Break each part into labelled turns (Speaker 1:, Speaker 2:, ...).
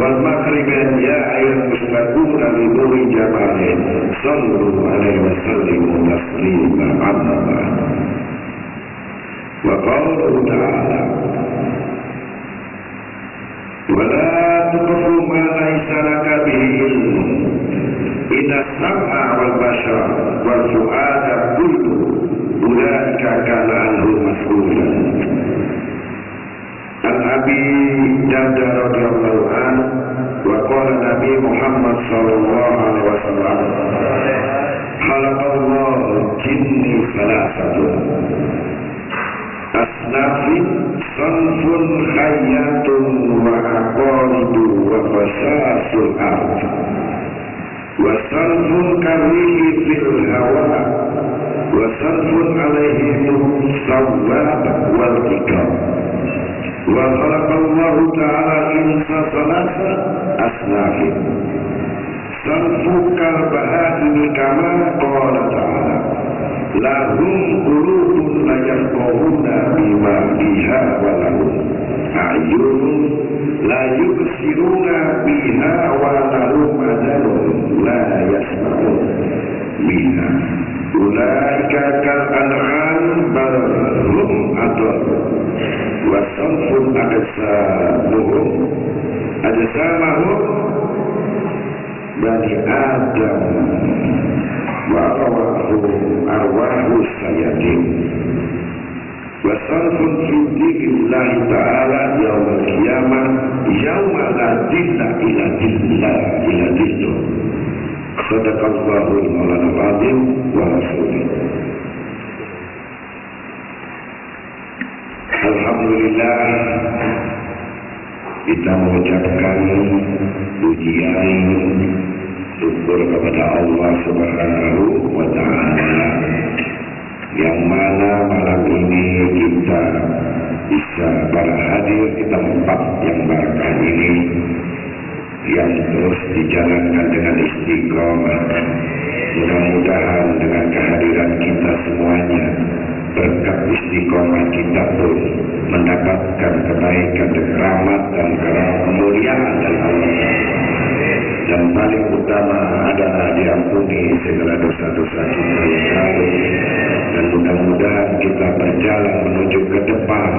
Speaker 1: wal maghriban ya ayyuhal mustaquna li nuri jamalin sallu alaihi wa sallimu taslima amma ba'd. Wa qawluhu ta'ala wa la tuqfu ma laysa laka bihi ilmun inna sam'a wal basara wal fu'ada kullu ulaika kana anhu mas'ulan. An Abi Darda radhiyallahu anhu wa qala Nabi Muhammad sallallahu alaihi wasallam khalaqallahu jinni salasatun asnafin sanfun hayyatun wa aqaridu wa fasasul ard wa sanfun karihi fil hawa wa sanfun alaihi sawwab wal ikram. Wa khalaqallahu ta'ala insa salasa asnafin sanfukal bahadini kama qala ta'ala lahum qulubun la yafqahuna bima biha wa lahum a'yunun la yubsiruna biha wa lahum adhanun la yasma'un biha ulaika kal an'am bal hum adall wa sanfun ajsamahum bani Adam wa arwahu sayyidin wa sanfun fi dhikrillahi ta'ala yawmal qiyamah yawma la dilla ila dillah. Sadaqallahul mawlana al-azim wa rasulih. Alhamdulillah, kita mengucapkan pujian syukur kepada Allah Subhanahu wa ta'ala yang mana malam ini kita bisa berhadir di tempat yang barakah ini, yang terus dijalankan dengan istiqomah. Mudah-mudahan dengan kehadiran kita semuanya, berkat istiqomah kita pun mendapatkan kebaikan dan rahmat dan kemuliaan dari Allah. Dan paling utama adalah diampuni segala dosa-dosa kita yang lalu. Dan mudah-mudahan kita berjalan menuju ke depan,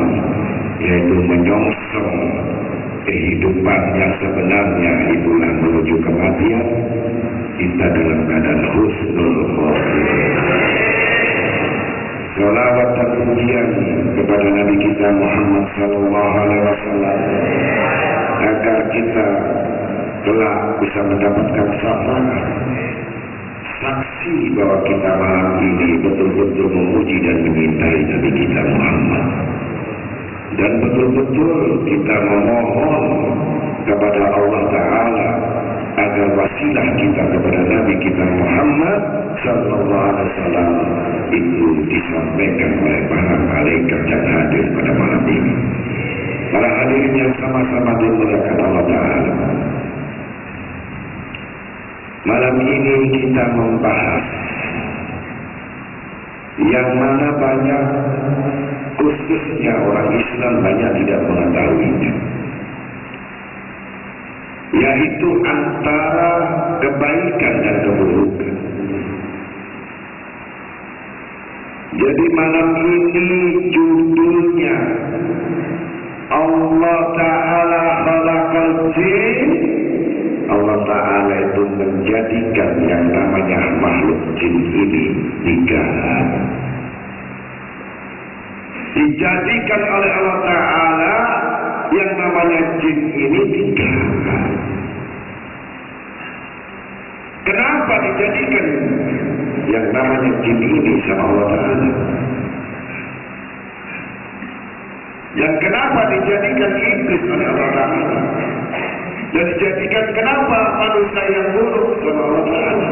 Speaker 1: yaitu menyongsong kehidupan yang sebenarnya, itulah menuju kematian, kita dalam keadaan husnul khotimah. Salawat dan pujian kepada Nabi kita Muhammad sallallahu alaihi wasallam agar kita kelak bisa mendapatkan syafaat, saksi bahwa kita malam ini betul-betul memuji dan menyintai Nabi kita Muhammad, dan betul-betul kita memohon kepada Allah Ta'ala agar wasilah kita kepada Nabi kita Muhammad sallallahu alaihi wasallam itu disampaikan oleh para malaikat yang hadir pada malam ini. Para hadirin yang sama-sama dimuliakan Allah Ta'ala, malam ini kita membahas yang mana banyak, khususnya orang Islam banyak tidak mengetahuinya, yaitu antara kebaikan dan keburukan. Jadi malam ini judulnya Allah Ta'ala khalaqal jin. Allah Ta'ala itu menjadikan yang namanya makhluk jin ini tiga. Dijadikan oleh Allah Ta'ala yang namanya jin ini tiga. Kenapa dijadikan yang namanya jin ini sama Allah Ta'ala? Dan kenapa dijadikan iblis oleh Allah Ta'ala? Dan dijadikan kenapa manusia yang buruk sama Allah Ta'ala?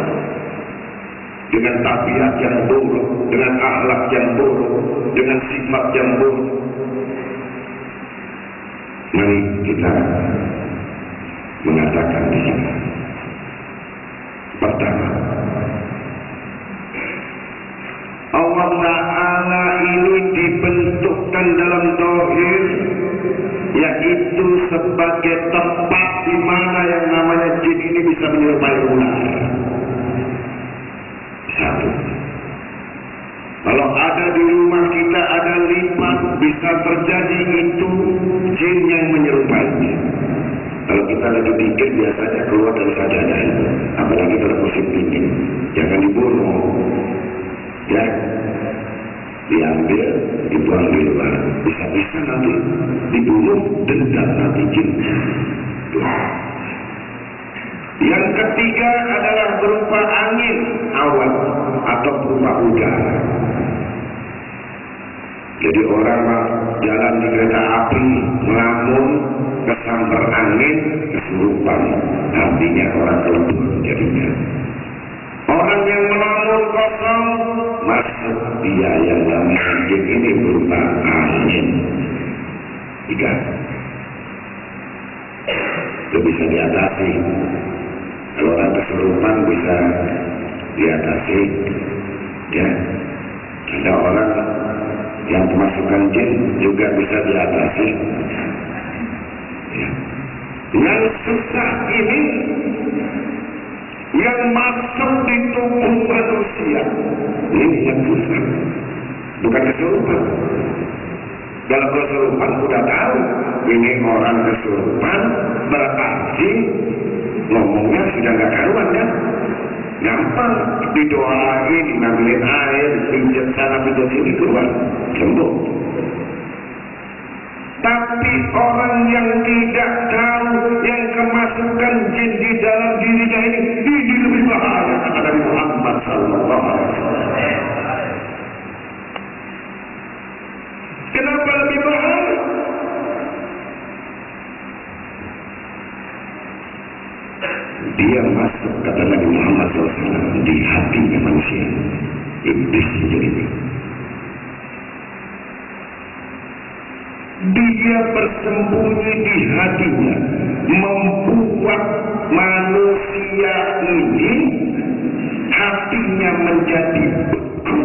Speaker 1: Dengan tabiat yang buruk, dengan akhlak yang buruk, dengan sifat yang buruk. Mari kita mengatakan di sini. Pertama, Allah Ta'ala ini dibentukkan dalam zahir, yaitu sebagai tempat di mana menyerupai ular. Satu. Kalau ada di rumah kita ada lipat, bisa terjadi itu jin yang menyerupainya. Kalau kita lagi pikir biasanya keluar dari sajadah itu, apalagi kalau musim dingin, jangan dibunuh, ya, diambil, dibuang di luar, bisa-bisa nanti dibunuh, dendam nanti jin. Yang ketiga adalah berupa angin awan atau berupa udara. Jadi orang jalan di kereta api melamun, kesambar angin, kesurupan, artinya orang kelebur jadinya. Orang yang melamun kosong masuk dia yang namanya jin ini berupa angin. Tiga. Itu bisa diatasi. Kalau orang kesurupan bisa diatasi, ya. Ada orang yang kemasukan jin juga bisa diatasi. Ya. Yang susah ini yang masuk di tubuh manusia, ini yang susah, bukan kesurupan. Dalam kesurupan sudah tahu ini orang kesurupan, berarti ngomongnya sudah nggak karuan kan? Gampang didoain, ngambilin air, pijat sana pijat sini keluar sembuh. Tapi orang yang tidak tahu yang kemasukan jin di dalam dirinya ini lebih bahaya kata Nabi Muhammad SAW. Kenapa lebih bahaya? Dia masuk kata Nabi Muhammad SAW di hatinya manusia. Iblis jadi. Dia bersembunyi di hatinya, membuat manusia ini hatinya menjadi beku,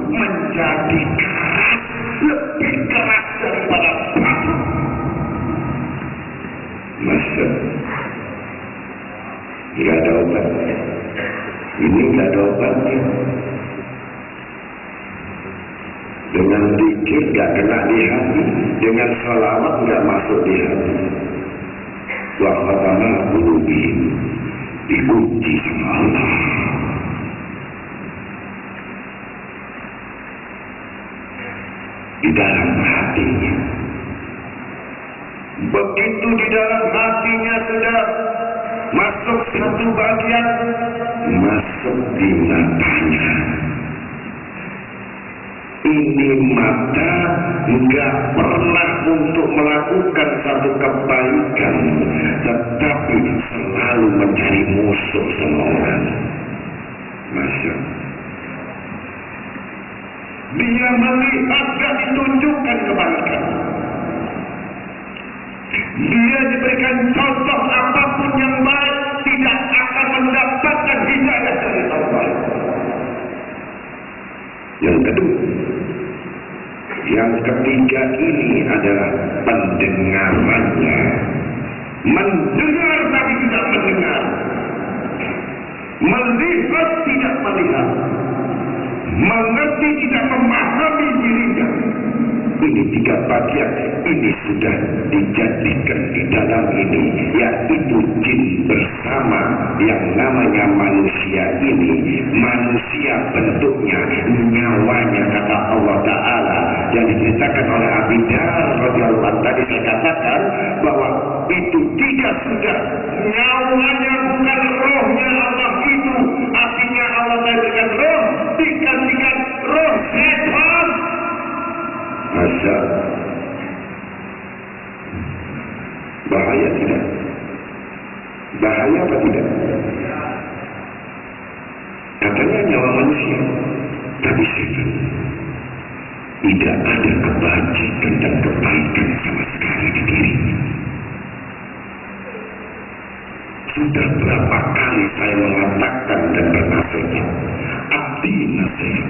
Speaker 1: menjadi keras, lebih keras daripada batu. Masa nggak ada obat, ini nggak ada obatnya. Dengan zikir nggak kena di hati, dengan salawat nggak masuk di hati. Wa khatama qulubihim, dikunci sama Allah. Di dalam hatinya. Begitu di dalam hatinya sudah masuk satu bagian, masuk di matanya. Ini mata nggak pernah untuk melakukan satu kebaikan, tetapi selalu mencari musuh sama orang. Masya. Dia melihat gak ditunjukkan kebaikan. Dia diberikan contoh apapun yang baik, tidak akan mendapatkan hidayah dari Allah. Yang kedua, yang ketiga ini adalah pendengarannya. Mendengar tapi tidak mendengar, melihat tidak melihat, mengerti tidak memahami dirinya. Ini tiga bagian ini sudah dijadikan di dalam ini, yaitu jin bersama yang namanya manusia ini. Manusia bentuknya, nyawanya kata Allah Ta'ala yang diceritakan oleh Abi Dar radhiyallahu anhu tadi saya katakan bahwa itu tidak sudah nyawanya bukan rohnya Allah itu, artinya Allah berikan roh digantikan roh setan. Masa bahaya tidak? Bahaya apa tidak? Katanya nyawa manusia, tapi setan. Tidak ada kebajikan dan kebaikan sama sekali di dirinya. Sudah berapa kali saya mengatakan dan bernasihat, abdi nasihat.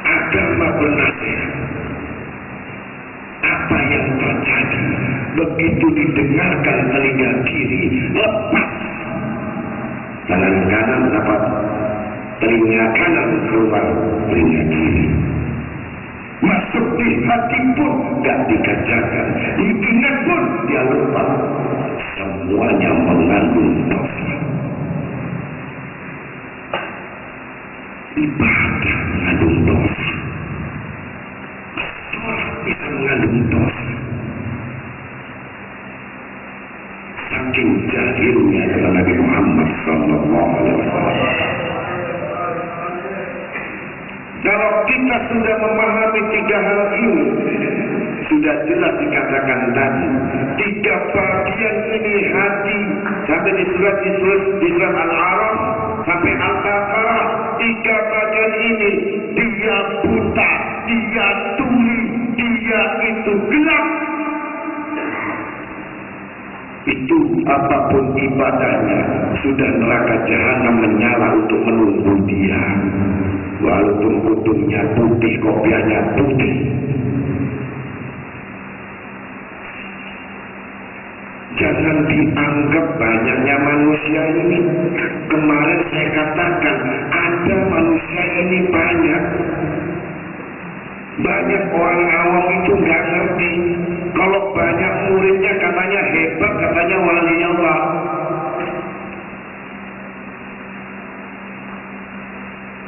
Speaker 1: Agama bernasihat. Apa yang terjadi begitu didengarkan telinga kiri, lepas. Tangan kanan dapat telinga kanan, keluar telinga kiri. Masuk di hati pun gak dikerjakan, di ingat pun dia lupa. Semuanya mengandung dosa. Ibadah mengandung dosa. Sholat bisa mengandung dosa. Saking jahilnya kata Nabi Muhammad SAW. Kalau kita sudah memahami tiga hal ini, sudah jelas dikatakan tadi, tiga bagian ini hati, sampai di surat Al-A'raf sampai Al-Baqarah, tiga bagian ini dia buta, dia tuli, dia itu gelap. Itu apapun ibadahnya sudah neraka jahanam menyala untuk menunggu dia. Walaupun kudungnya putih, kopiahnya putih. Jangan dianggap banyaknya manusia ini. Kemarin saya katakan ada manusia ini banyak. Banyak orang awam itu nggak ngerti. Kalau banyak muridnya katanya hebat, katanya wali Allah.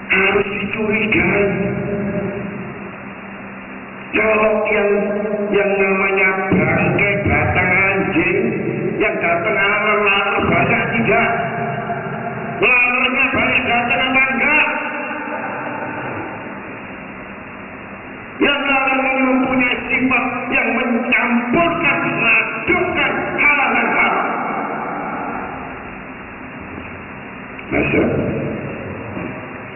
Speaker 1: Harus dicurigai. Kalau yang namanya bangkai batang anjing yang datang laler banyak tidak? Lalernya banyak datang apa enggak? Yang laler ini mempunyai sifat yang mencampurkan, mengadukkan halal dan haram. Masa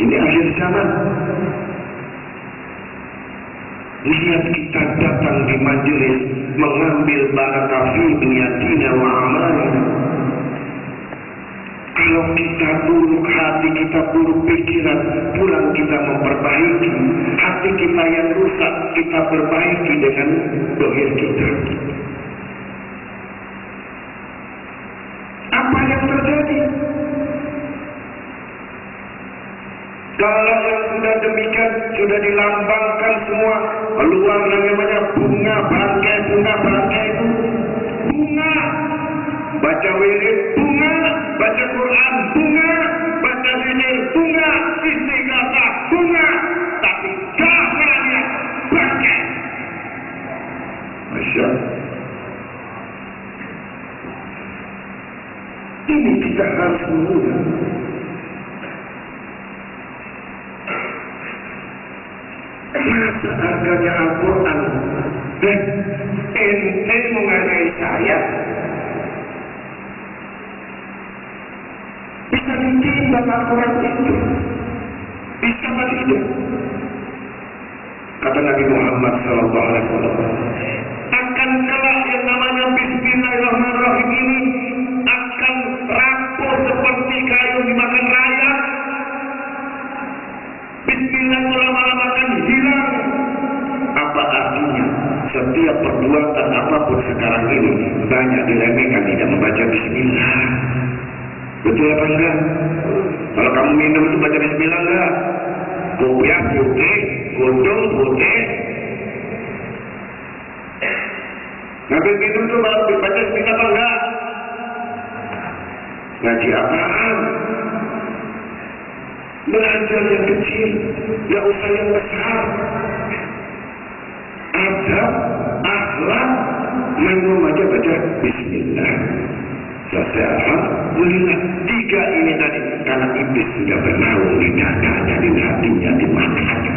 Speaker 1: ini akhir zaman. Lihat kita datang di majelis mengambil barakah fi niyatina wa amalina. Kalau kita buruk hati, kita buruk pikiran, pulang kita memperbaiki. Hati kita yang rusak, kita perbaiki dengan dohir kita. Apa yang terjadi? Kalau yang sudah demikian, sudah dilambangkan semua, keluar namanya bunga bangkai itu. Bunga. Baca wirid, bunga. Baca Quran, bunga. Baca zikir, bunga. Istighatsah, bunga. Tapi dasarnya bangkai. Masya Allah. Ini kita harus mengubah. Berapa harganya Al-Quran? Ente menghargai saya, bisa ditimbang Al-Quran itu, bisa apa tidak? Kata Nabi Muhammad SAW, akan kelak yang namanya Bismillahirrahmanirrahim ini akan rapuh seperti kayu dimakan rayap. Bismillah lama-lama akan hilang. Apa artinya? Setiap perbuatan apapun sekarang ini banyak diremehkan, tidak membaca Bismillah. Betul apa enggak? Kalau kamu minum itu baca Bismillah enggak? Kopiah putih, godong putih. Ngambil minum itu baru baca Bismillah apa enggak? Ngaji apaan? Belajar yang kecil, yang usah yang besar. Adab, akhlak, minum aja baca Bismillah. Selesai, alhamdulillah. Tiga ini tadi, karena iblis sudah bernaung di dadanya, di hatinya, di matanya.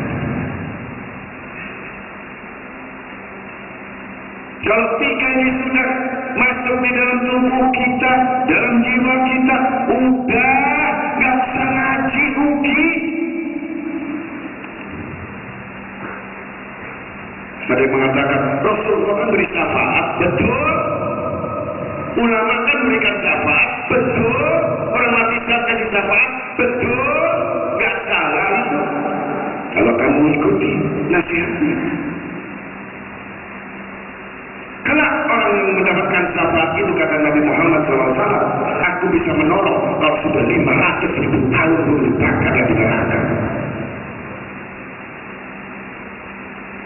Speaker 1: Kalau tiga ini sudah masuk di dalam tubuh kita, dalam jiwa kita, udah gak usah ngaji rugi. Ada yang mengatakan Rasulullah kan beri syafaat, betul. Ulama kan berikan syafaat, betul. Orang mati kan syafaat, betul. Gak salah itu. Kalau kamu ikuti nasihatnya. Kalau orang yang mendapatkan syafaat itu kata Nabi Muhammad SAW, aku bisa menolong kalau sudah 500.000 tahun dulu bakar di neraka.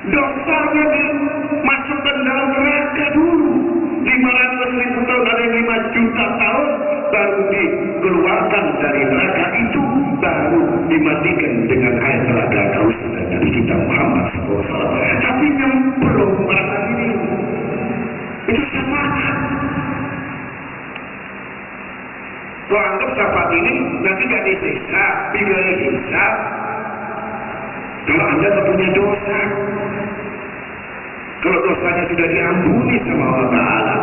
Speaker 1: Dosanya dimasukkan dalam neraka dulu 500.000 tahun, ada 5 juta tahun baru dikeluarkan dari neraka itu, baru dimatikan dengan air telaga Kausar dan Nabi kita Muhammad SAW. Tapi yang belum merasa ini itu syafaat. Kalau anggap syafaat ini nanti gak disiksa, bila disiksa kalau Anda tak punya dosa. Kalau dosanya sudah diampuni sama Allah Ta'ala.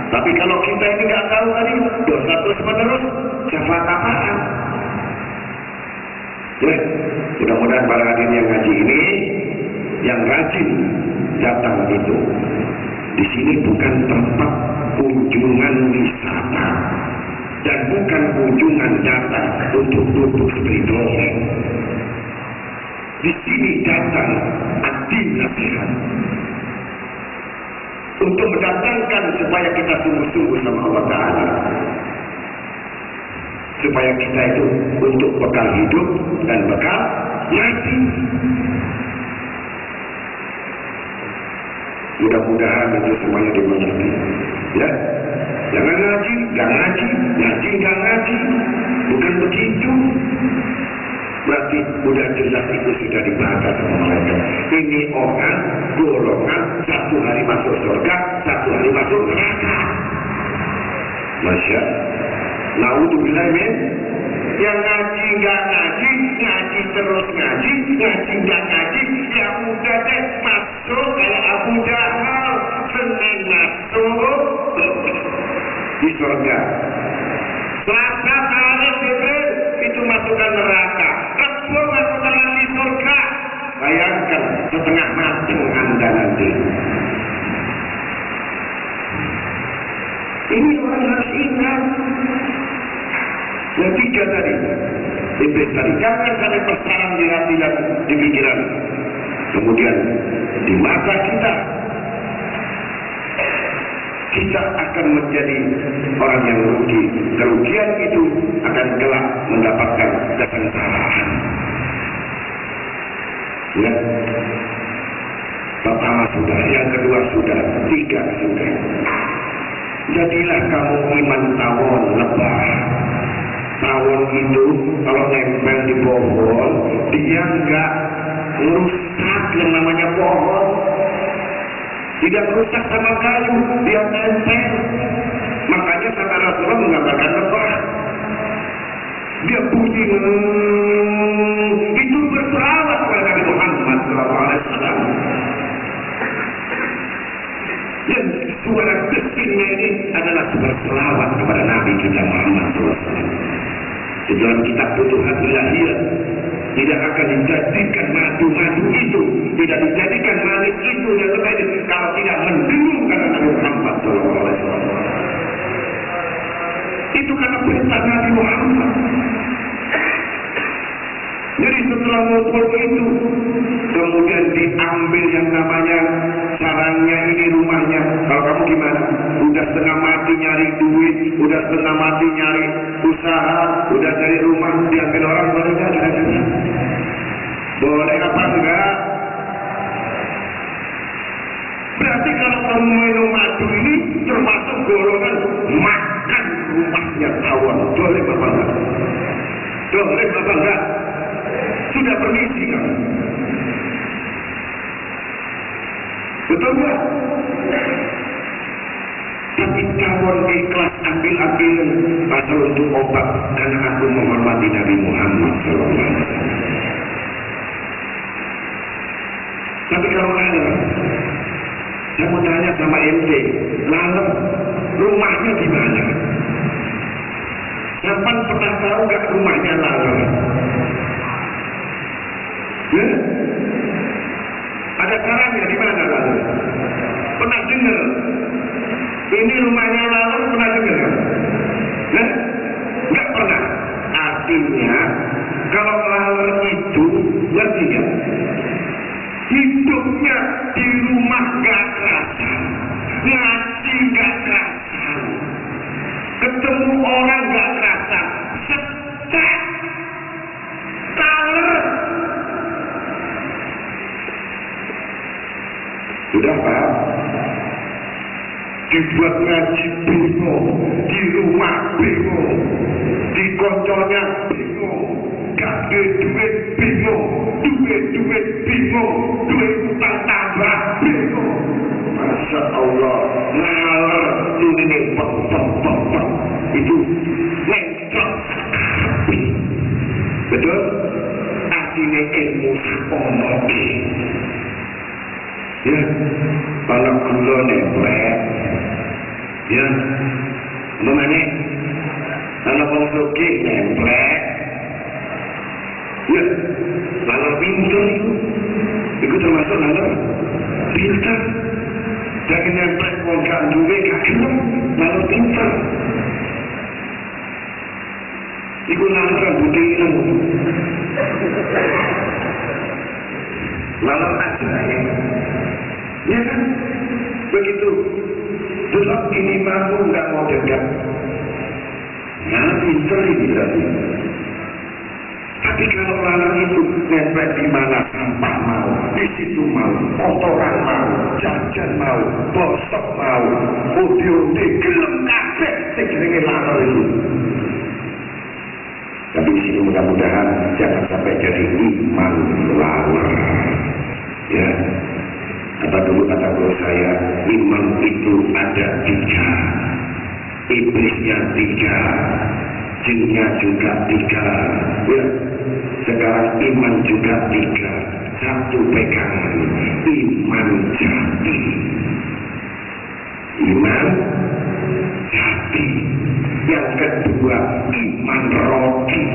Speaker 1: Tapi kalau kita ini nggak tahu tadi, dosa terus menerus, syafaat apaan? Ya, mudah-mudahan para hadirin yang ngaji ini, yang rajin datang itu, di sini bukan tempat kunjungan wisata dan bukan kunjungan datang untuk duduk seperti dongeng. Di sini datang ad-din nasihat untuk mendatangkan supaya kita sungguh-sungguh sama Allah Ta'ala, supaya kita itu untuk bekal hidup dan bekal mati. Mudah-mudahan itu semuanya dimengerti. Ya, jangan ngaji, nggak ngaji, bukan begitu. Berarti udah jelas itu sudah dibaca sama mereka. Ini orang golongan 1 hari masuk surga, 1 hari masuk neraka. Masya Naudzubillah min. Yang ngaji nggak ngaji, ngaji terus ngaji nggak ngaji, ya udah deh masuk kayak Abu Jahal, Senin masuk di surga, Selasa balik itu masukkan neraka, Rabu masukkan di surga. Bayangkan setengah matang Anda nanti. Ini orang harus ingat. Yang 3 tadi, iblis tadi, jangan sampai bersarang di hati dan di pikiran. Kemudian di mata kita akan menjadi orang yang rugi. Kerugian itu akan kelak mendapatkan kesengsaraan. Ya, pertama sudah, yang kedua sudah, 3 sudah. Jadilah kamu iman tawon lebah. Tawon itu kalau nempel di pohon, dia nggak merusak yang namanya pohon. Tidak merusak sama kayu, dia nempel. Makanya kata Rasulullah menggambarkan lebah. Dia bunyi itu berselawat kepada Nabi Muhammad SAW. Dan suara desingnya ini adalah berselawat kepada Nabi kita Muhammad SAW. Di dalam kitab Futuhat Ilahiyah tidak akan dijadikan madu-madu itu, tidak dijadikan manis itu dan sebagainya kalau tidak mendengung kata Nabi Muhammad SAW. Itu karena perintah Nabi Muhammad. Jadi setelah ngumpul itu, kemudian diambil yang namanya sarangnya ini, rumahnya. Kalau kamu gimana? Udah setengah mati nyari duit, udah setengah mati nyari usaha, udah cari rumah, diambil orang, boleh nggak? Boleh apa enggak? Berarti kalau kamu minum madu ini termasuk golongan makan rumahnya tawon. Boleh apa enggak? Boleh apa enggak? Sudah permisi kan? Betul nggak? Tapi tawon ikhlas ambil-ambilan pasal untuk obat karena aku menghormati Nabi Muhammad SAW. Tapi kalau laler, saya mau tanya sama MD, laler rumahnya di mana? Siapa pernah tahu nggak rumahnya laler? Ya? Ada caranya di mana lalu? Pernah dengar? Ini rumahnya lalu pernah dengar? Ya? Nggak pernah. Artinya kalau lalu itu ngerti nggak? Hidupnya di rumah nggak kerasa, ngaji nggak kerasa. Sudah paham? Dibuat ngaji bingung, di rumah bingung, di konconya bingung, gak duit bingung, duit bingung, duit utang tambah bingung. Masya Allah, ngalar tuh ini pok itu mencok api. Betul? Artinya ilmu sakomoki. Ya, kalau gula nempel, ya, mana? Kalau konstruksi nempel, ya, lalu pintar itu termasuk lalu pintar. Jangan nempel konkan juga kakak, lalu pintar. Iku lalu rambut ilmu, lalu aja ya. Ya kan? Begitu. Belum ini mampu nggak mau dekat. Karena pintar ini tadi. Tapi kalau malam itu nempel di mana sampah mau, di situ mau, kotoran mau, jajan mau, bosok mau, audio gelem kabeh segede lalar itu. Tapi di sini mudah-mudahan jangan sampai jadi iman lalar. Ya. Kata dulu kata guru saya, iman itu ada 3, iblisnya 3, jinnya juga 3. Ya, sekarang iman juga 3, satu pegangan, iman jati. Iman jati. Yang kedua, iman roti.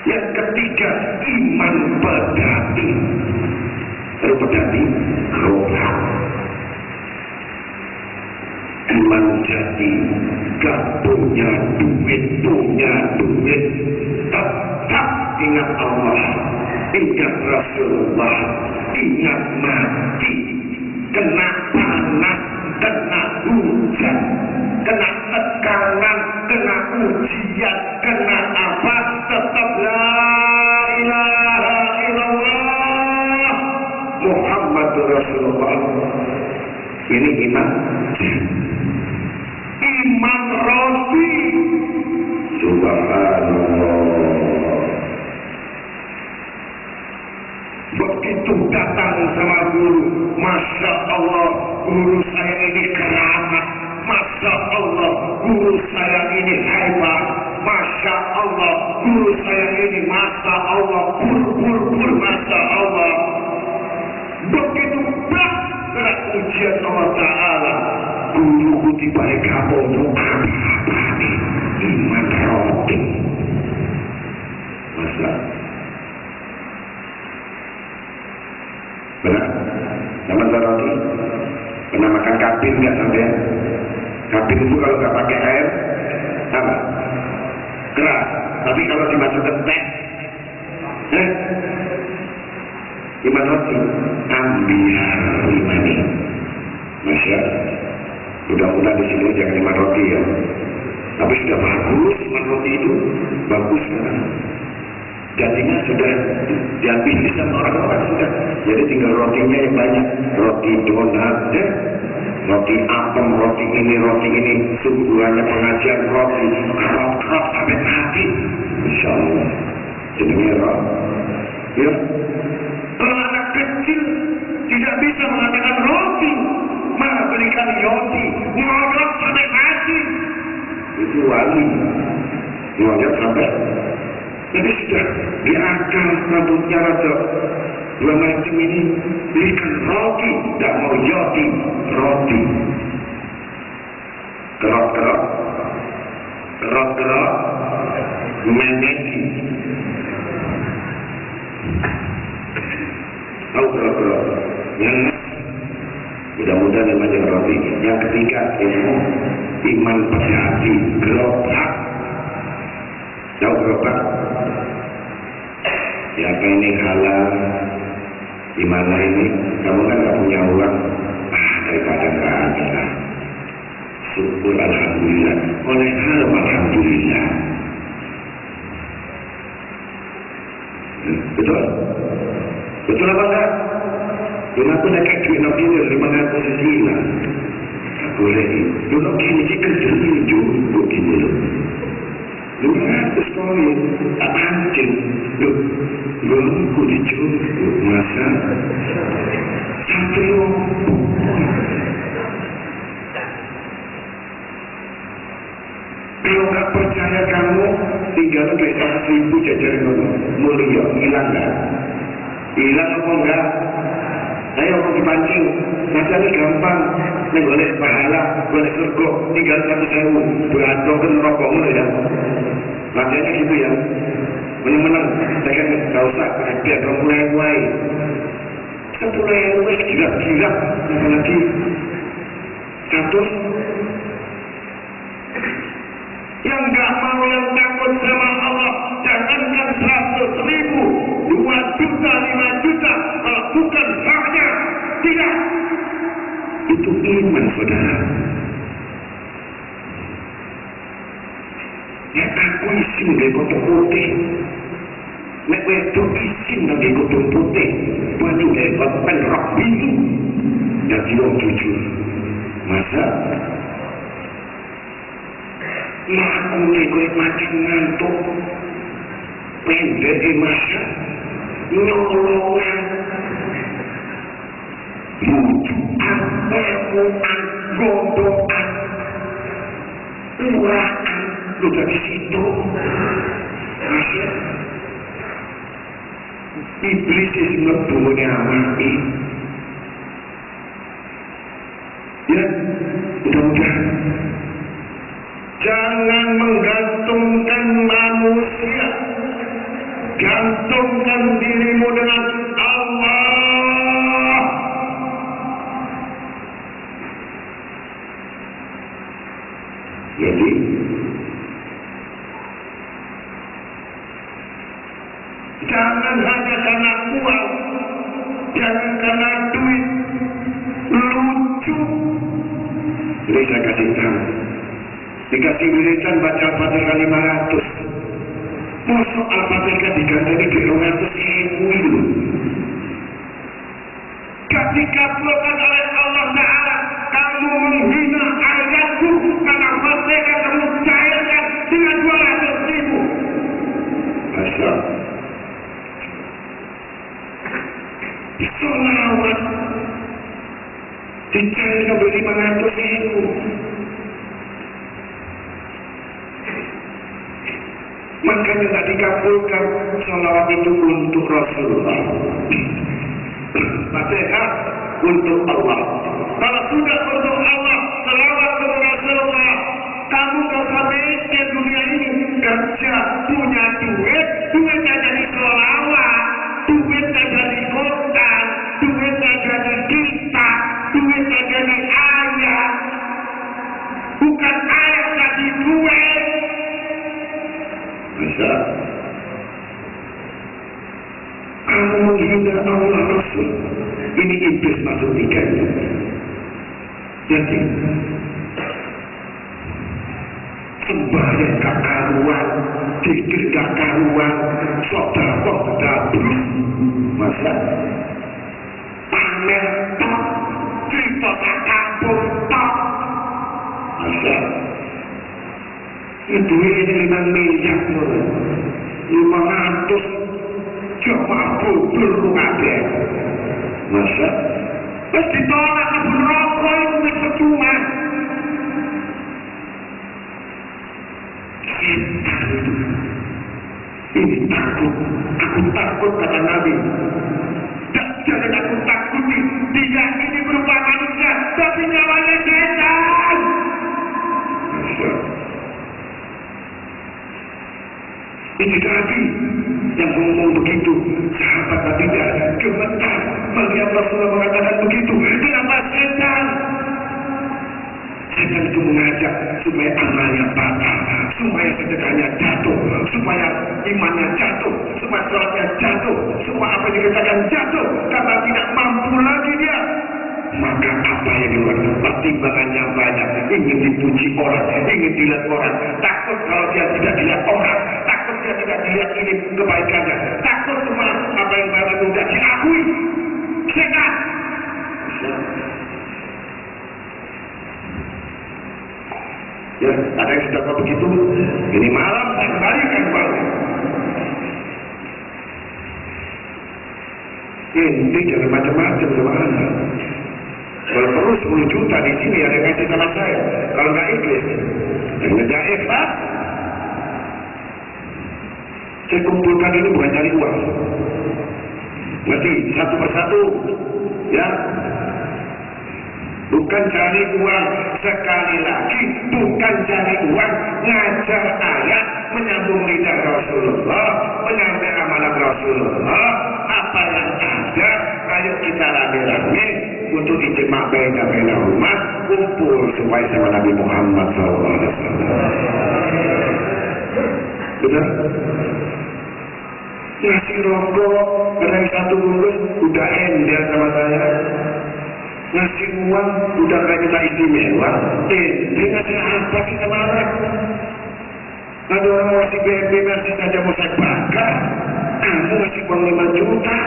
Speaker 1: Yang ketiga, iman pedati. Lalu pedati, rohak. Iman jati, gak punya duit, tetap ingat Allah, ingat Rasulullah, ingat mati, kena panas, kena hujan, kena tekanan, kena ujian, kena apa, tetap la ilaha illallah Muhammadur Rasulullah. Ini iman. Iman roti. Subhanallah. Begitu datang sama guru, Masya Allah, guru saya ini keramat. Masya Allah, guru saya ini hebat. Masya Allah, guru saya ini Masya Allah, bur, Masya Allah. Begitu berat berat ujian Allah Ta'ala, guruku dibalik kapolmu apa iman roti. Masa benar? Sama roti. Pernah makan kapin nggak sampai? Kapin itu kalau nggak pakai air apa? Keras. Tapi kalau dimasukkan teh, iman roti, ambiar imani. Masya, mudah-mudahan di sini jangan iman roti ya. Tapi sudah bagus iman roti itu, bagus kan? Jadinya sudah diambil bisa orang-orang sudah. Jadi tinggal rotinya yang banyak, roti donat, roti apem, roti ini, sungguhannya pengajian roti, kerap sampai mati. Insya Allah, jadinya roti. Ya. Kalau anak kecil tidak bisa mengatakan roti, malah berikan yoti, ngorok sampai mati. Itu wali, ngorok sampai. Jadi sudah diakal rambutnya rada 2 macam ini, berikan roti, tidak mau yoti, roti. Kerok, memeki. Tahu kerok yang mudah-mudahan yang macam roti. Yang ketiga ilmu iman pada hati, gerobak. Tahu gerobak? Ya ini halal, gimana ini? Kamu kan gak punya uang, daripada gak ada. Syukur alhamdulillah, oleh haram alhamdulillah. Betul? Betul apa enggak? Kenapa nak kat duit nak bila 500 hilang? Tak boleh. Lu nak kini jika terjun kok kini lu. 500 koin tak hancur. Lu aku dijemput masa satu. Kalau tak percaya kamu tinggal duit 100.000 jajaran kamu mulia hilang tak? Hilang apa enggak? Saya orang dipancing, masa ini gampang. Ini boleh pahala, boleh surga, tinggal 100.000. Beradok ke neraka ya. Rasanya gitu ya. Menang-menang, saya kan tak usah biar kamu mulai-mulai. 10.000 gila-gila, apalagi 100. Yang enggak mau, yang takut sama Allah, jangankan 100.000, 2 juta, 5 juta, kalau bukan haknya, tidak. Itu iman, saudara. Ya aku isin dari kotor putih. Nek wedok isin dari kotor putih. Baju dari bapak rok biru. Jadi orang jujur. Masa aku nih makin ngantuk. Pendek masa nyolongan. Bujuan, bemuan, godokan, luraan, lu dari situ. Masa iblis isi mlebunya mati. Ya, mudah-mudahan jangan menggantungkan manusia, gantungkan dirimu dengan Allah. Jadi jangan hanya karena uang, jangan karena duit, lucu. Ini saya kasih tahu. Dikasih wiridan baca Al-Fatihah 500. Masuk Al-Fatihah diganteni di 200.000 itu. Gak dikabulkan oleh Allah Ta'ala. Kamu menghina ayatku karena Fatihah kamu cairkan dengan 200.000. Masa Solawat dicairkan 500.000. Makanya tak dikabulkan sholawat itu untuk Rasulullah. Fatihah untuk Allah. Kalau sudah untuk Allah, sholawat untuk Rasulullah, kamu gak usah mikir dunia ini. Kerja, punya duit, duitnya jadi sholawat, duitnya jadi Quran, duitnya jadi kitab, duitnya jadi ayat. Bukan ayat jadi duit. Bisa kamu menghina Allah Rasul, ini iblis masuk tiketnya. Jadi sembahyang gak karuan, zikir gak karuan, sedekah dablus. Masa pamer tok, cerita tak kampung tok. Masa itu ini 5 miliar 500 coba kubur kabeh. Masa wis ditolak ke neraka itu wis percuma. Ini takut, aku takut kata Nabi. Jangan aku takuti, dia ini berupa manusia, tapi nyawanya setan. Ini Nabi yang ngomong begitu. Sahabat Nabi gemetar melihat Rasulullah mengatakan begitu. Kenapa setan? Setan itu mengajak supaya amalnya batal, supaya sedekahnya jatuh, supaya imannya jatuh, supaya sholatnya jatuh, semua apa yang dikatakan jatuh karena tidak mampu lagi dia. Maka apa yang dilakukan pertimbangannya banyak, ingin dipuji orang, ingin dilihat orang, takut kalau dia tidak dilihat orang, takut dia tidak dilihat ini kebaikannya, takut cuma apa yang baru sudah diakui. Setan Ya, ada yang sudah kok begitu. Ini malam saya kembalikan uangnya. Ini jangan macam-macam sama anda. Kalau perlu 10 juta di sini ada yang kasih sama saya. Kalau nggak ikhlas, yang nggak ikhlas, saya kumpulkan ini bukan cari uang. Ngerti? Satu persatu, ya. Bukan cari uang, sekali lagi bukan cari uang, ngajar ayat, menyambung lidah Rasulullah, menyambung amanat Rasulullah. Apa yang ada, ayo kita rame-rame untuk ijma' baina umat, kumpul supaya sama Nabi Muhammad SAW. Benar? Ngasih rokok, kadang satu bungkus udah endel sama saya. Ngasih uang udah kayak kita istimewa. Dia ngasih apa sih sama orang? Ada orang ngasih BNP Mercy saja mau saya bakar. Kamu ngasih uang 5 juta.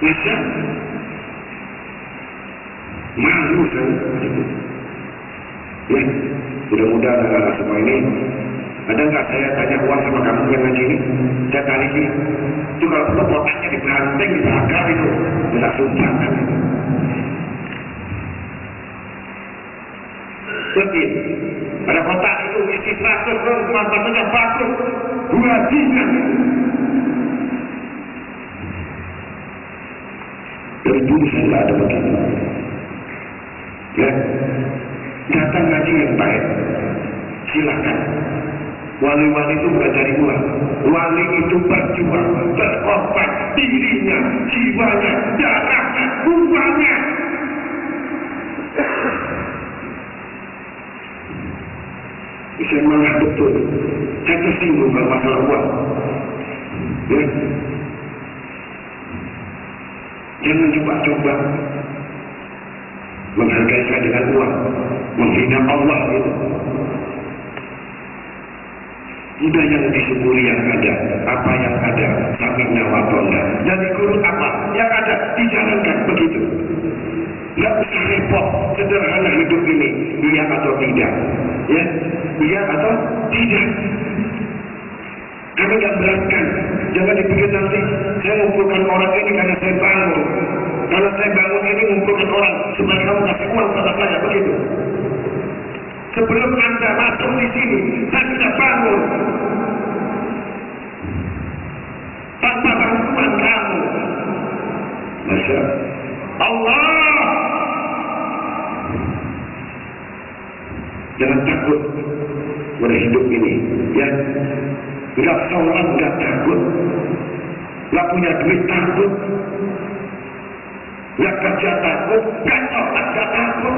Speaker 1: Bisa? Malu saya. Ya, mudah-mudahan anak-anak semua ini. Ada nggak saya tanya uang sama kamu yang ngaji ini? Saya tanya ini. Itu kalau perlu kotaknya dibanting, dibakar itu. Tidak sumbangan. Lebih. Pada kotak itu isi 100 orang, manfaatnya bagus. 2 dinar. Dari dulu saya nggak ada begitu. Ya, datang ngaji yang baik. Silakan. Wali-wali itu bukan cari uang. Wali itu berjuang, berkorban dirinya, jiwanya, darahnya, uangnya. Saya marah betul. Saya tersinggung kalau masalah uang. Ya. Jangan coba-coba menghargai saya dengan uang, menghina Allah itu. Udah yang disyukuri yang ada, apa yang ada, sami'na wa ata'na. Dan dikurut apa? Yang ada, dijalankan begitu. Nggak usah repot, sederhana hidup ini, iya atau tidak. Ya, iya atau tidak. Kami nggak beratkan. Jangan dipikir nanti saya ngumpulkan orang ini karena saya bangun. Kalau saya bangun ini ngumpulkan orang supaya kamu kasih uang pada saya, begitu. Sebelum Anda masuk di sini, saya sudah bangun. Tanpa bantuan kamu. Masya Allah. Jangan takut pada hidup ini. Ya. Enggak sholat, enggak takut. Enggak punya duit takut. Enggak kerja takut. Enggak sholat, enggak takut.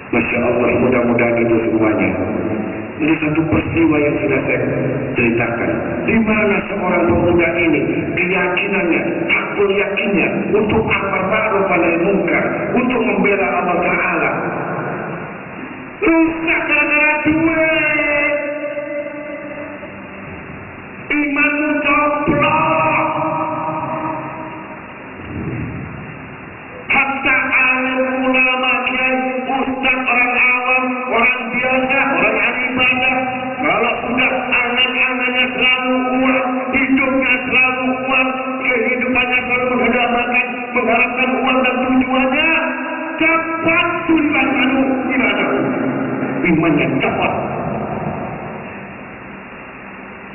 Speaker 1: Masya Allah, mudah-mudahan itu semuanya. Ini satu peristiwa yang sudah saya ceritakan. Di mana seorang pemuda ini keyakinannya, hakul yakinnya untuk amar ma'ruf wa nahi munkar, untuk membela Allah Taala. Rusak gara-gara duit. Imanmu coplok. Hatta alim ulama kiai, ustaz, orang awam, orang biasa, orang ahli ibadah. Kalau sudah angan-angannya selalu uang, hidupnya selalu uang, kehidupannya selalu mengharapkan uang dan tujuannya cepat tulisan ibadah. Imannya cepat.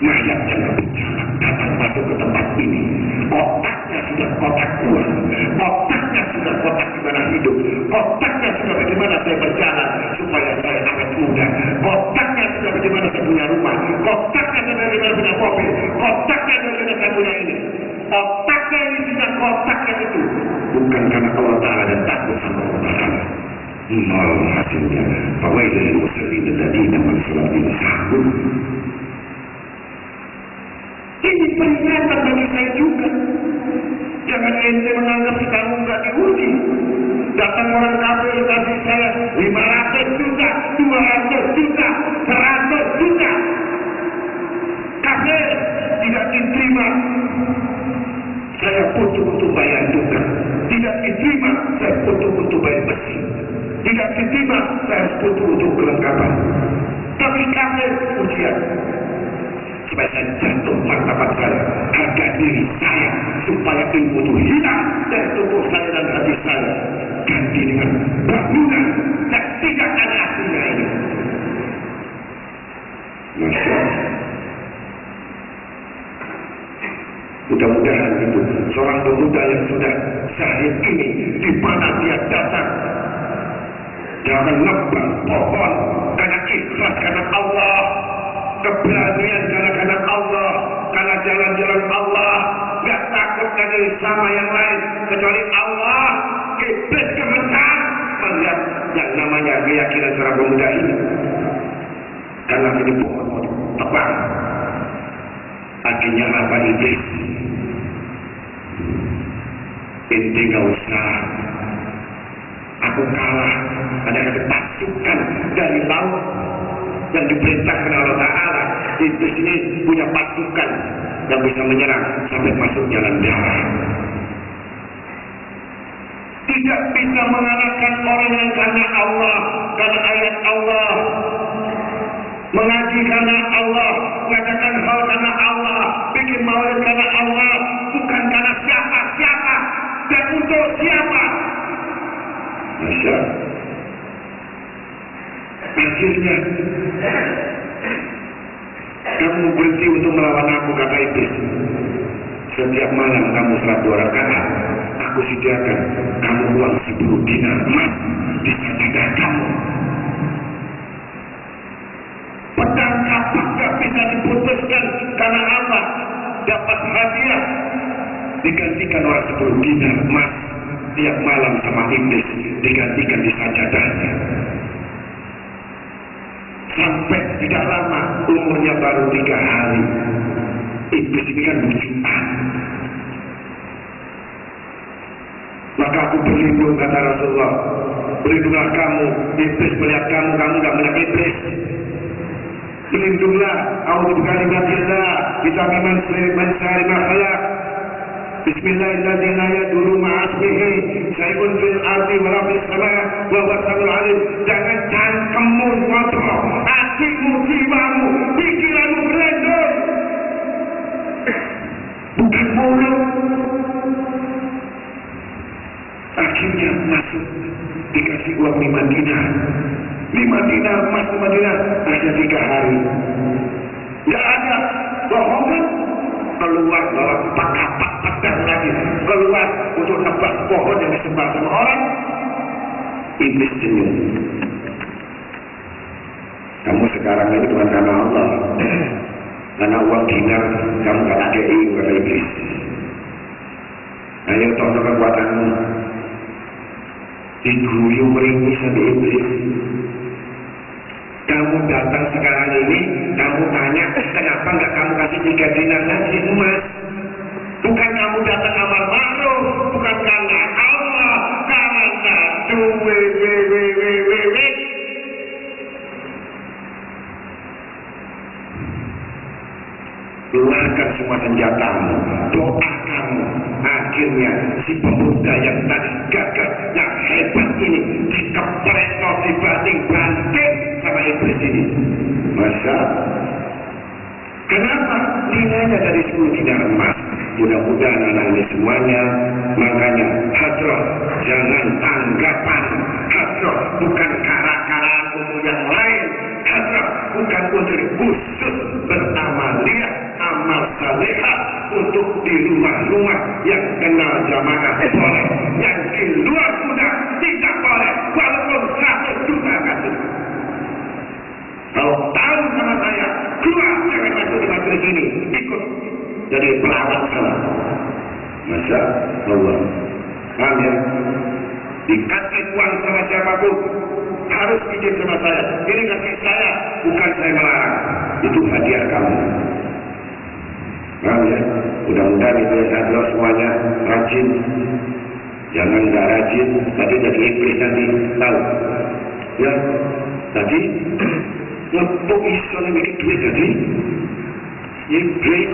Speaker 1: Mayat jangan bicara, datang masuk ke tempat ini. Otaknya sudah kotak uang, otaknya sudah kotak gimana hidup, otaknya sudah bagaimana saya berjalan supaya saya awet muda, otaknya sudah bagaimana saya punya rumah, otaknya sudah bagaimana punya mobil, otaknya bagaimana saya punya ini. Otaknya ini sudah kotaknya itu. Bukan karena Allah Ta'ala dan takut sama Allah Ta'ala. Nol hasilnya. Fawailul musallin alladziina hum an salatihim sahun. Ini peringatan bagi saya juga. Jangan ente menganggap kamu nggak diuji. Datang orang kafir kasih saya 500 juta, 200 juta, 100 juta. Kafir tidak diterima. Saya butuh untuk bayar tukang. Tidak diterima, saya butuh untuk bayar besi. Tidak diterima, kelengkapan. Tapi kami ujian supaya saya jatuh martabat saya, harga diri saya, supaya ilmu itu hilang dari tubuh saya dan hati saya, ganti dengan bangunan yang tidak ada artinya ini. Masya Allah. Mudah-mudahan itu seorang pemuda yang sudah syahid ini, di mana dia datang, jangan nebang pohon karena ikhlas karena Allah, keberanian karena Allah, karena jalan-jalan Allah, gak takut lagi sama yang lain kecuali Allah. Iblis gemetar melihat yang namanya keyakinan seorang pemuda ini, karena ini pohon mau ditebang. Akhirnya apa iblis? Inti gak usah, aku kalah. Ada pasukan dari laut yang diperintahkan oleh Allah Ta'ala. Iblis ini punya pasukan yang bisa menyerang sampai masuk jalan darah. Tidak bisa mengalahkan orang yang karena Allah, karena ayat Allah, mengaji karena Allah, mengatakan hal karena Allah, bikin maulid karena Allah, bukan karena siapa-siapa dan untuk siapa. Masya. Akhirnya kamu berhenti untuk melawan aku, kata iblis. Setiap malam kamu sholat 2 rakaat, aku sediakan kamu uang 10 dinar emas di sajadah kamu. Pedang kapak gak bisa diputuskan karena apa? Dapat hadiah digantikan oleh 10 dinar emas tiap malam sama iblis, digantikan di sajadahnya. Sampai tidak lama, umurnya baru 3 hari. Iblis ini kan lucuan. Maka aku berlindung, kata Rasulullah. Berlindunglah kamu, iblis melihat kamu, kamu gak melihat iblis. Berlindunglah, a'udzu bikalimatillah, bisa man syarri ma khalaq. Bismillahirrahmanirrahim, la yadurru ma'asmihi syai'un fil ardi wa la fis sama' wa huwa as-sami'ul 'alim. Jangan cangkemmu kotor, hatimu, jiwamu, pikiranmu berlindung, bukan mulut. Akhirnya masuk, dikasih uang 5 dinar. 5 dinar emas, 5 dinar hanya 3 hari. Gak ada bohongan. Keluar bawa kapak pedang lagi, keluar untuk nebak pohon yang disembah sama orang. Iblis senyum. Kamu sekarang ini bukan karena Allah, karena uang dinar kamu gak ada kata iblis. Ayo tonton kekuatanmu. Diguyu meringis sama iblis. Kamu datang sekarang ini, kamu tanya kenapa nggak kamu kasih 3 dinar lagi emas? Bukan kamu datang amar ma'ruf, bukan karena Allah, karena duit. Keluarkan semua senjatamu, doa kamu. Akhirnya si pemuda yang tadi gagah, yang hebat ini dikepretot, dibanting-banting sama iblis ini. Masa? Kenapa? Nilainya dari 10 dinar emas. Mudah-mudahan anak ini semuanya. Makanya hadroh, jangan tanggapan. Hadroh bukan cara-cara umum yang lain. Hadroh bukan untuk khusus beramaliyah, amal salihah untuk di rumah-rumah yang kenal jamaah boleh, yang di luar sudah tidak boleh, walaupun 100 juta kasih. Kalau tahu sama saya, keluar, jangan masuk di majelis ini, ikut jadi pelawak sana. Masya Allah. Paham ya? Dikasih uang sama siapapun, harus izin sama saya. Ini kasih saya, bukan saya melarang. Itu hadiah kamu. Paham ya? Mudah-mudahan itu adalah semuanya rajin. Jangan nggak rajin, tadi jadi iblis nanti tahu. Ya, tadi ngepuk Islam yang bikin duit tadi. Iblis,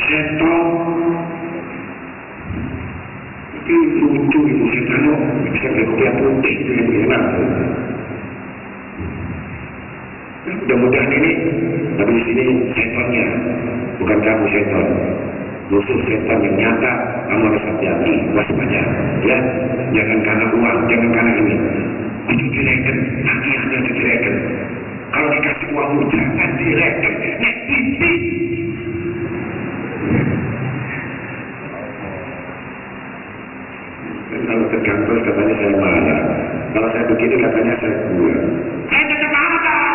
Speaker 1: setan. Tapi lucu itu setan, bisa berkopiah putih itu yang enak. Mudah-mudahan ini, tapi di sini setannya, bukan kamu setan. Musuh setan yang nyata, kamu harus hati-hati, waspada. Ya, jangan karena uang, jangan karena ini. Itu direken, hati-hati direken. Kalau dikasih uangmu, jangan direken, nek pipi. Kalau tergantung katanya saya marah. Kalau saya begini katanya saya buang. Saya tetap marah.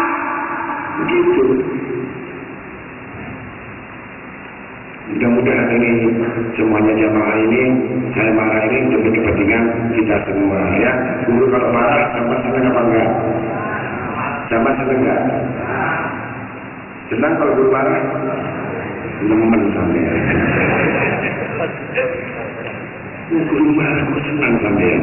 Speaker 1: Begitu. Mudah-mudahan ini semuanya jamaah ini, saya marah ini demi kepentingan kita semua ya. Guru kalau marah sama senang apa enggak? Sama senang enggak? Senang kalau guru marah? Nemen sampai. Guru marah kok senang sampai.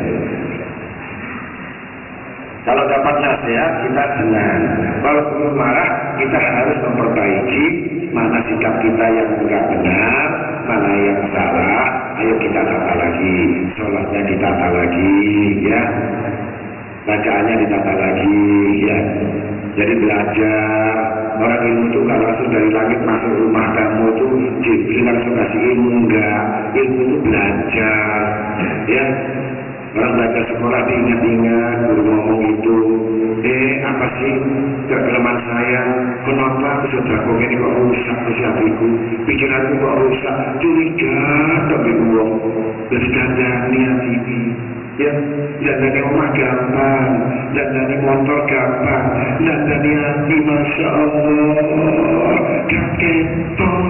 Speaker 1: Kalau dapat nasihat kita senang. Kalau guru marah kita harus memperbaiki mana sikap kita yang enggak benar, mana yang salah. Ayo kita tata lagi, sholatnya ditata lagi, ya. Bacaannya ditata lagi, ya. Jadi belajar. Orang ilmu itu gak langsung dari langit masuk rumah kamu itu Jibril langsung kasih ilmu, enggak. Ilmu itu belajar, ya. Orang belajar sekolah diingat-ingat, guru ngomong itu, apa sih kelemahan saya? Kenapa saudaraku ini kok rusak hatiku? Pikiranku kok rusak? Curiga tapi uang. Jadi dandani hati ini. Ya, dandani rumah gampang, dandani motor gampang, dandani hati Masya Allah, kaketong.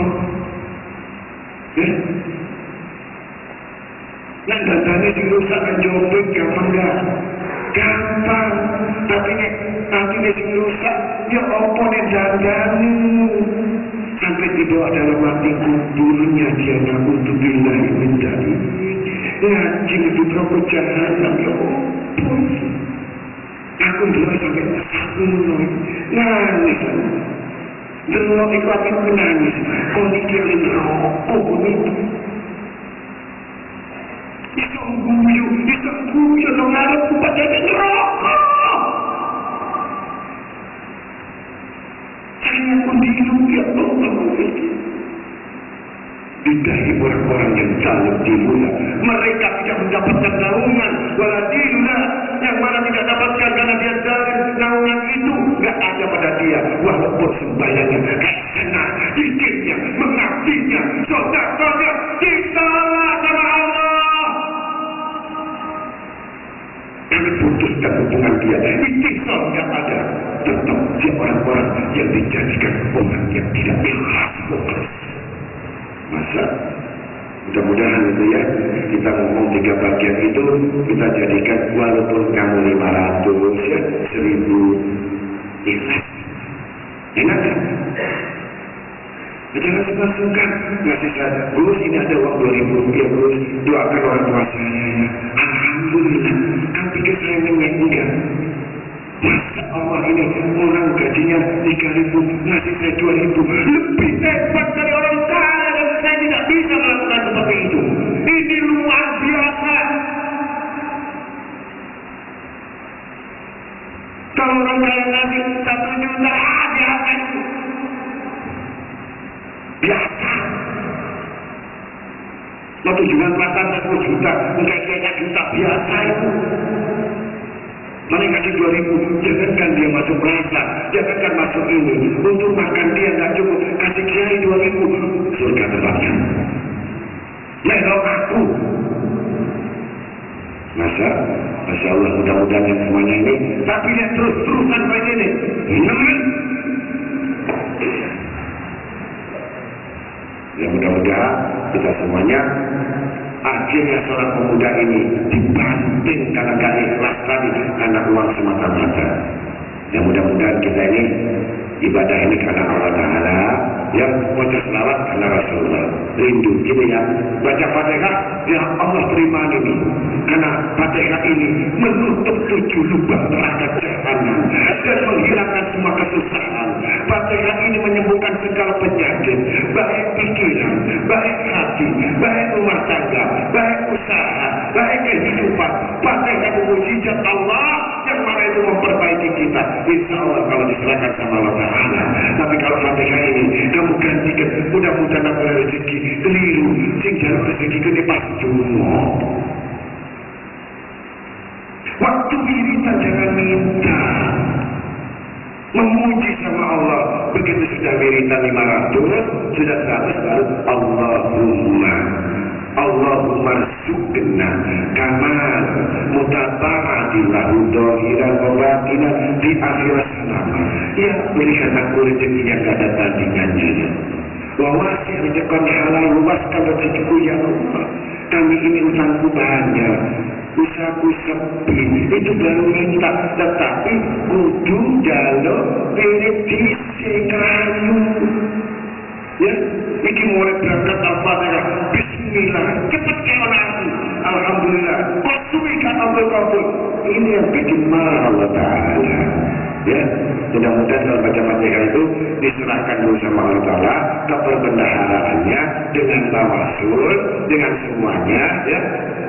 Speaker 1: Ya. Yang datanya sing rusak kan jopek gampang enggak? Gampang. Tapi nanti sing rusak ya apa nih dandani. Sampai dibawa dalam hati kuburnya dia untuk billahi min dari. Ngaji itu terlalu jahanam ya ampun. Aku dulu sampai sakit nangis. Dulu itu aku menangis. Kau dikirim rokok itu. Isang guyo nung harap ko pa dyan ng rokok. Saya pun diluya Allah. Dikahi orang-orang yang zalim diluna. Mereka tidak mendapatkan naungan. Wala diluna. Yang mana tidak dapatkan karena dia zalim. Naungan itu gak ada pada dia. Walaupun sembahyangnya senang. Dikirnya, mengabdinya, sodakonya. Ditolak sama Allah. Putuskan hubungan dia, ikhlas nggak ada. Tetap dia orang-orang yang dijadikan orang yang tidak ikhlas. Masa mudah-mudahan itu ya, kita ngomong 3 bagian itu kita jadikan walaupun kamu 500 ya 1000 ikhlas. Enak kan? Jangan suka-suka ngasih saya, Gus ini ada uang 2000 rupiah Gus, doakan orang tua saya. Alhamdulillah, kamu pikir saya enggak? Masa Allah ini orang gajinya 3000, ngasih saya 2000, lebih hebat dari orang kaya dan saya tidak bisa melakukan seperti itu. Ini luar biasa. Kalau orang kaya ngasih 1 juta, biasa itu. Biasa. Waktu jualan pasar 10 juta, enggak juta biasa itu. Mereka kasih 2000, jangankan dia masuk rasa, jangankan masuk ini. Untuk makan dia nggak cukup, kasih kiai 2000, surga tempatnya. Lelok aku. Masya Allah, mudah-mudahan yang semuanya ini, tapi lihat terus-terusan kayak ini. Ya mudah-mudahan kita semuanya akhirnya seorang pemuda ini dibanting karena gak ikhlas tadi karena uang semata-mata. Ya mudah-mudahan kita ini ibadah ini karena Allah Ta'ala, yang baca selawat karena Rasulullah, rindu gini ya, baca Fatihah ya Allah terima ini karena Fatihah ini menutup 7 lubang neraka jahanam dan menghilangkan semua kesusahan. Fatihah ini menyembuhkan segala penyakit, baik pikiran, baik hati, baik rumah tangga, baik usaha, baik kehidupan. Fatihah itu mujizat Allah yang mana itu memperbaiki kita. Insya Allah kalau diserahkan sama Allah kamu gantikan. Mudah-mudahan aku rezeki keliru. Sing jaluk rezeki gede pas dungo. Waktu wiritan jangan minta. Memuji sama Allah. Begitu sudah wiritan 500, sudah 100 baru Allahumma rzuqna kamal mutaba'atillah dhahiran wa batinan di akhirat sana. Ya, berikan aku rezeki yang gak ada tandingannya. Wa wasi' rizqan halal, luaskan rezekiku ya Allah. Kami ini utangku banyak, usahaku sepi, itu baru minta, tetapi kudu jaluk pilih disekayu. Ya, iki mulai berangkat Al-Fatihah, Bismillah, cepat kawan aku, Alhamdulillah, kosumika kabul. Ini yang bikin marah Allah Ta'ala. Ya, mudah-mudahan dalam baca Fatihah itu diserahkan dulu sama Allah Ta'ala, keperbendaharaannya dengan tawasul, dengan semuanya, ya.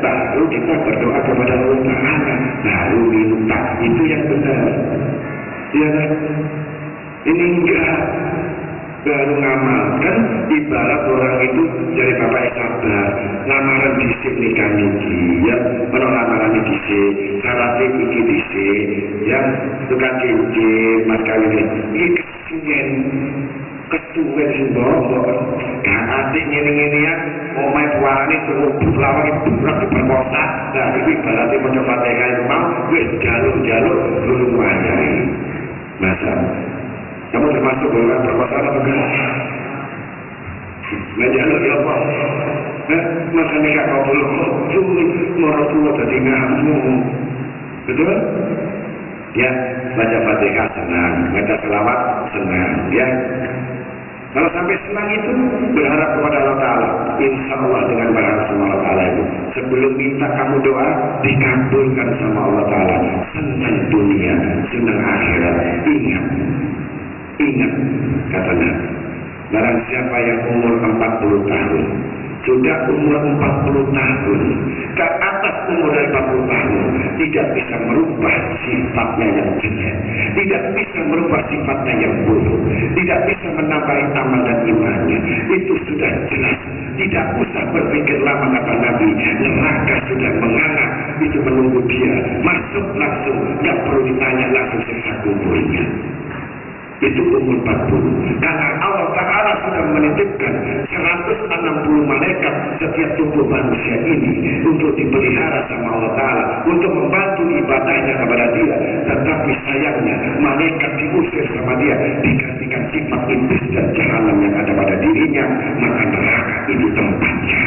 Speaker 1: Baru kita berdoa kepada Allah Ta'ala, baru minta, itu yang benar. Ya kan? Ini enggak. Baru ngamalkan, ibarat orang itu dari bapak sabar, lamaran disik nikah niki, ya, menolak lamaran disik, syaratnya iki disik, ya, tukang cincin, mas kawinnya, ini kesuwen simbol, gak asik ngini-ngini ya, omai tuarani turun lawang itu berat diperkosa, nah itu ibaratnya mencoba tega itu mau, wis jaluk belum wajai, masa. Kamu termasuk golongan perkosaan atau enggak? Nggak jalur ya Allah. Masa nikah kau belum curi, orang tua tadi ngamu. Betul? Ya, baca Fatihah senang, baca selawat senang, ya. Kalau sampai senang itu berharap kepada Allah Ta'ala, insya Allah dengan berharap sama Allah Ta'ala itu, sebelum minta kamu doa dikabulkan sama Allah Ta'ala. Senang dunia, senang akhirat. Ingat, kata Nabi, barang siapa yang umur 40 tahun, sudah umur 40 tahun, ke atas umur dari 40 tahun, tidak bisa merubah sifatnya yang jelek, tidak bisa merubah sifatnya yang buruk, tidak bisa menambah amal dan imannya, itu sudah jelas. Tidak usah berpikir lama, kata Nabi, neraka sudah menganak, itu menunggu dia, masuk langsung, gak perlu ditanya, langsung siksa kuburnya. Itu umur 40. Karena Allah Ta'ala sudah menitipkan 160 malaikat setiap tubuh manusia ini untuk dipelihara sama Allah Ta'ala, untuk membantu ibadahnya kepada dia. Tetapi sayangnya malaikat diusir sama dia, digantikan sifat iblis dan jahanam yang ada pada dirinya, maka neraka itu tempatnya.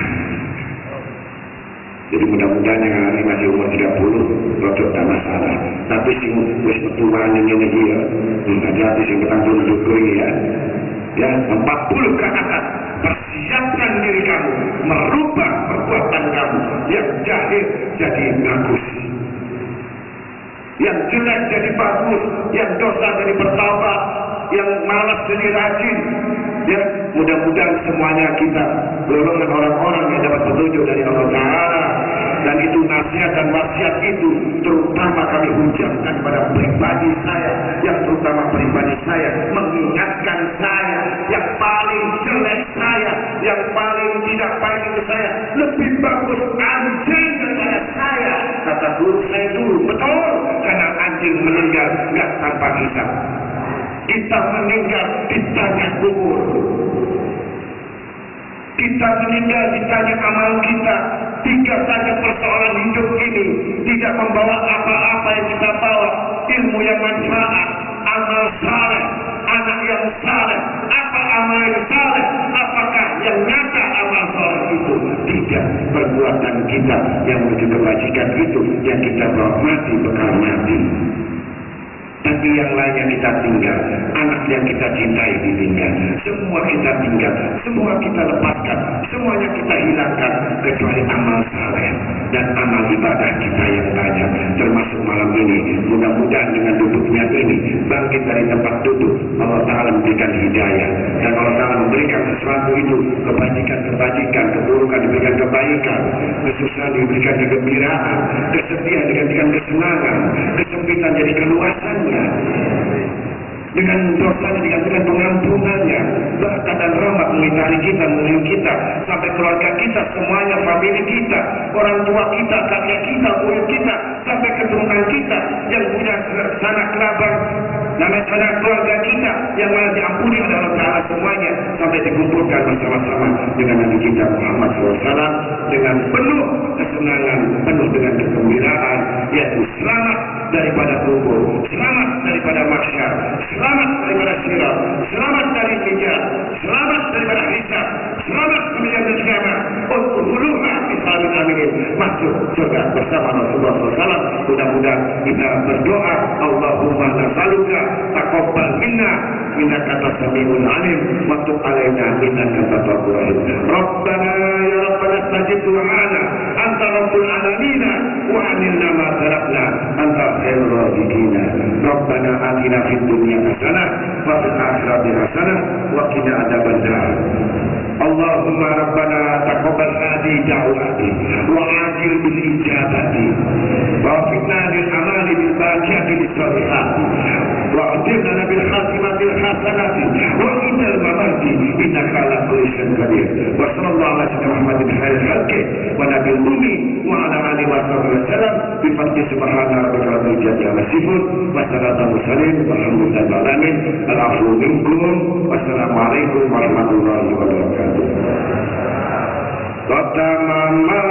Speaker 1: Jadi mudah-mudahan yang hari masih umur 30 rodok tak masalah. Tapi sing wis metuane ngene iki ya, hati-hati sing ketang dulu ya. Ya, 40 ke atas. Persiapkan diri kamu merubah perbuatan kamu yang jahil jadi bagus. Yang jelek jadi bagus, yang dosa jadi bertaubat, yang malas jadi rajin. Ya, mudah-mudahan semuanya kita golongan orang-orang yang dapat petunjuk dari Allah Ta'ala. Dan itu nasihat dan wasiat itu terutama kami ucapkan pada pribadi saya, yang terutama pribadi saya, mengingatkan saya yang paling jelek saya, yang paling tidak baik itu saya, lebih bagus anjing daripada saya, kata guru saya dulu. Betul, karena anjing meninggal nggak tanpa hisab. Kita meninggal ditanya kubur. Kita meninggal ditanya amal kita. 3 saja persoalan hidup ini tidak membawa apa-apa yang kita bawa. Ilmu yang manfaat, amal saleh, anak yang saleh. Apa amal yang saleh? Apakah yang nyata amal saleh itu? Tidak. Perbuatan kita yang menuju kebajikan itu yang kita bawa mati bekal mati. Tapi yang lainnya kita tinggal, anak yang kita cintai ditinggal, semua kita tinggal, semua kita lepaskan, semuanya kita hilangkan kecuali amal saleh dan amal ibadah kita yang banyak. Termasuk malam ini, mudah-mudahan dengan duduknya ini bangkit dari tempat duduk, Allah Ta'ala memberikan hidayah dan Allah Ta'ala memberikan sesuatu itu, kebajikan, keburukan diberikan kebaikan, kesusahan diberikan kegembiraan, kesedihan digantikan kesenangan, kesempitan jadi keluasan. dengan dosanya digantikan pengampunannya, berkat dan rahmat mengitari kita, melindungi kita, sampai keluarga kita, semuanya, famili kita, orang tua kita, kakek kita, buyut kita, sampai keturunan kita yang punya sanak kerabat, namanya sanak keluarga kita yang mana diampuni oleh Allah Ta'ala semuanya, sampai dikumpulkan bersama-sama dengan Nabi kita Muhammad SAW dengan penuh kesenangan, penuh dengan kegembiraan, yaitu selamat daripada kubur, selamat daripada mahsyar, selamat daripada sirat, selamat dari hijab, selamat daripada hisab, selamat kemudian kiamat. Udkhuluha bisalamin aminin, masuk surga bersama Rasulullah SAW. Mudah-mudahan kita berdoa, Allahumma nas'aluka taqabbal minna innaka as-sami'ul 'alim wa tub 'alaina innaka at-tawwabur rahim. Rabbana ya rabbana istajib du'ana anta rabbul alamin wa 'amilna ma talabna anta khairur raziqin. Rabbana atina fid dunya hasanah wa fil akhirati hasanah wa qina adzabannar. Allahumma rabbana taqabbal hadhihi da'wati wa ajil bil ijabati wa fitna lil amali bil barakati lis salihati wa atina bil khatimati al hasanati wa inal mamati innaka ala kulli shay'in qadir. Wa sallallahu ala sayyidina Muhammadin khairil khalqi wa nabiyil ummi wa ala alihi wa sahbihi wasallam bi fadli subhana rabbika rabbil izzati amma yasifun wa salamun mursalin walhamdulillahi rabbil alamin. Al-'afwu minkum. Wassalamualaikum warahmatullahi wabarakatuh. Kota Mama